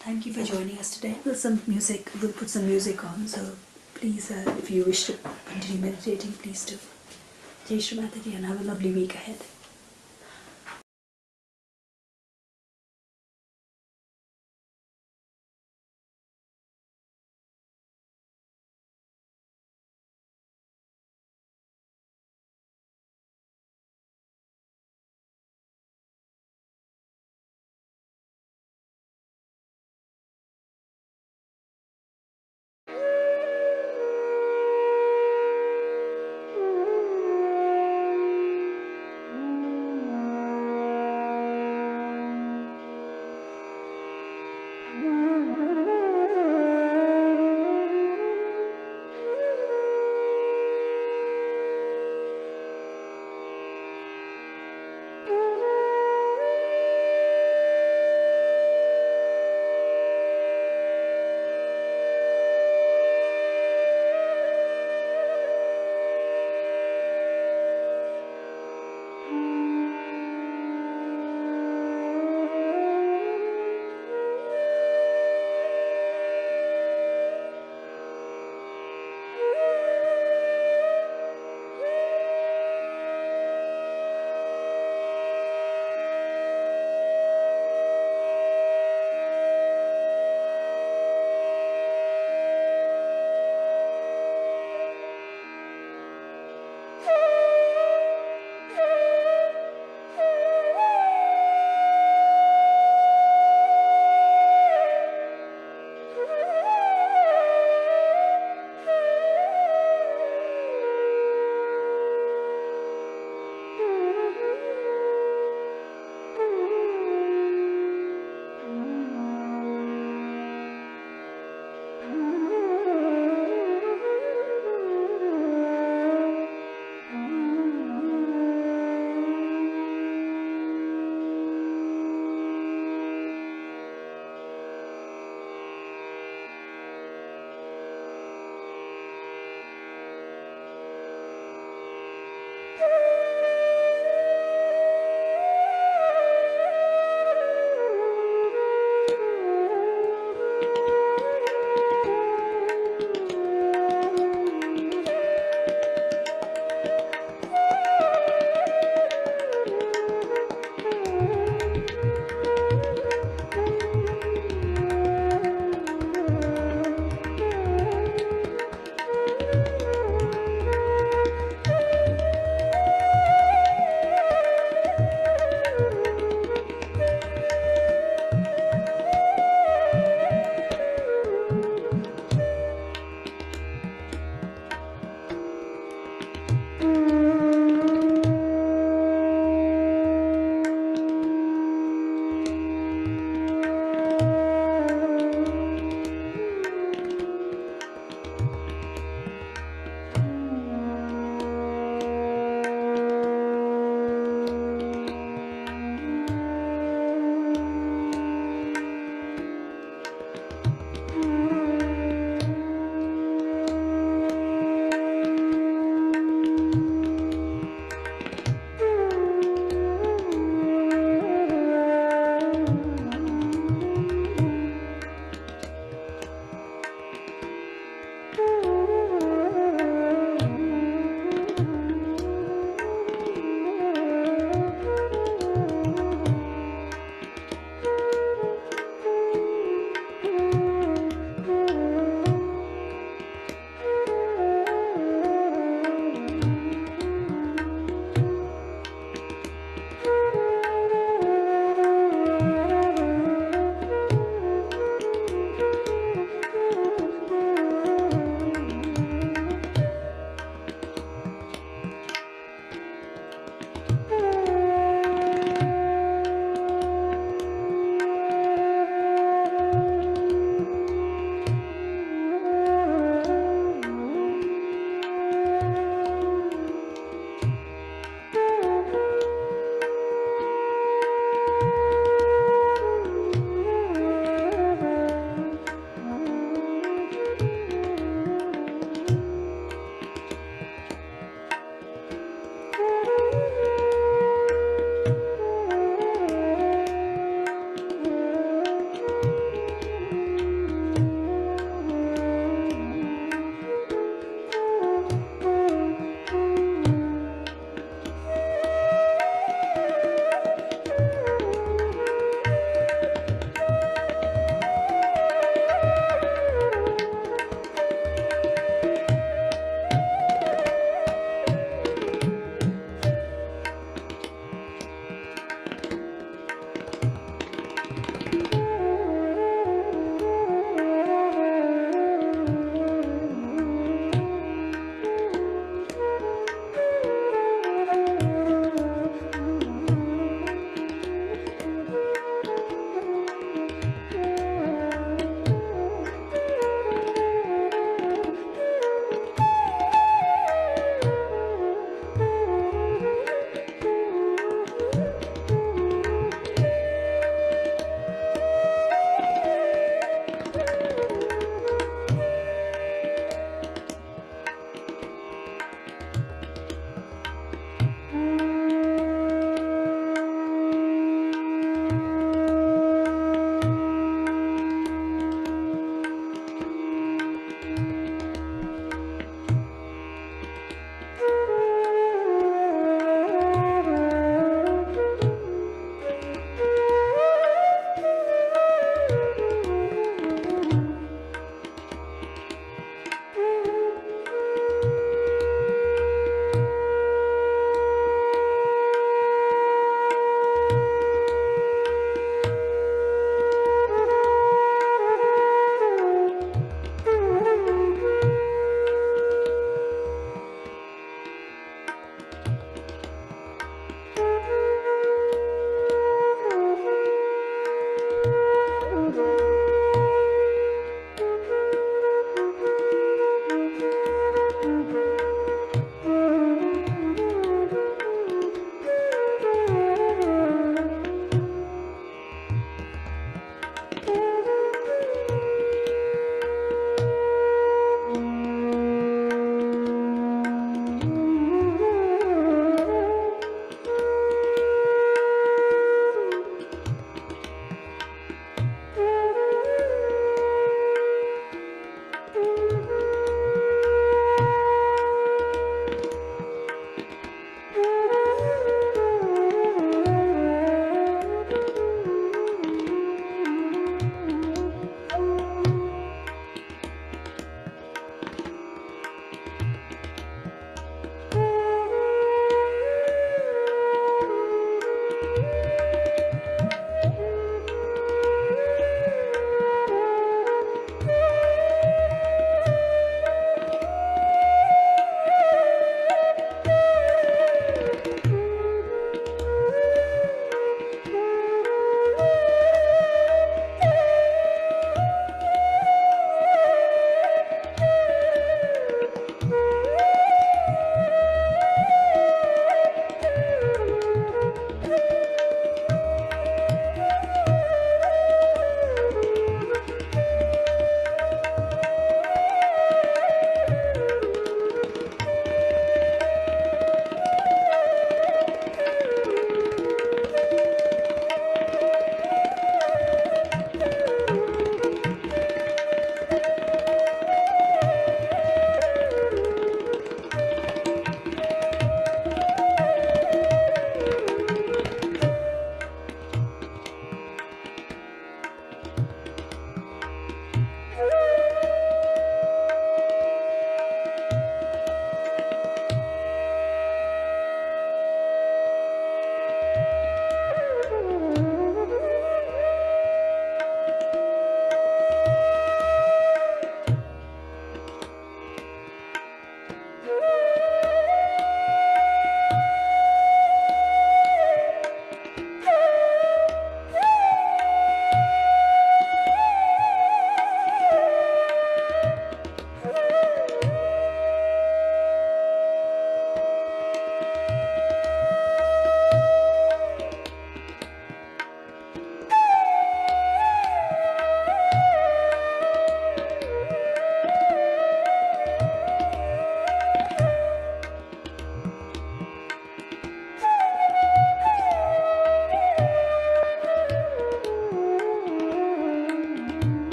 Thank you for joining us today. We'll put some music on, so please, if you wish to continue meditating, please do. Jai Shri Mataji, and have a lovely week ahead. Thank you.